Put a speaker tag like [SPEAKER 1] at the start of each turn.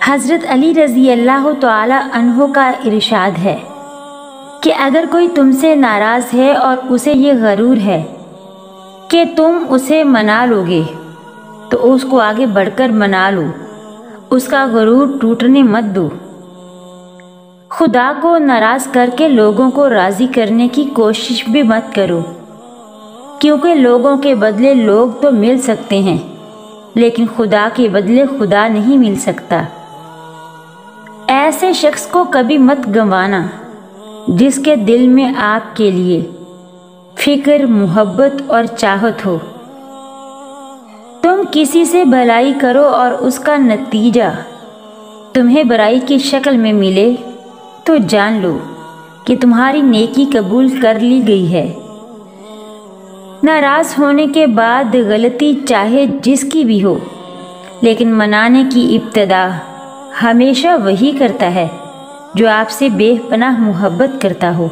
[SPEAKER 1] حضرت علی رضی اللہ تعالی عنہ کا ارشاد ہے کہ اگر کوئی تم سے ناراض ہے اور اسے یہ غرور ہے کہ تم اسے منا لو گے تو اس کو آگے بڑھ کر منا لو، اس کا غرور ٹوٹنے مت دو۔ خدا کو ناراض کر کے لوگوں کو راضی کرنے کی کوشش بھی مت کرو، کیونکہ لوگوں کے بدلے لوگ تو مل سکتے ہیں لیکن خدا کے بدلے خدا نہیں مل سکتا۔ ایسے شخص کو کبھی مت گنوانا جس کے دل میں آپ کے لیے فکر، محبت اور چاہت ہو۔ تم کسی سے بھلائی کرو اور اس کا نتیجہ تمہیں برائی کی شکل میں ملے تو جان لو کہ تمہاری نیکی قبول کر لی گئی ہے۔ ناراض ہونے کے بعد غلطی چاہے جس کی بھی ہو، لیکن منانے کی ابتدا ہمیشہ وہی کرتا ہے جو آپ سے بے پناہ محبت کرتا ہو۔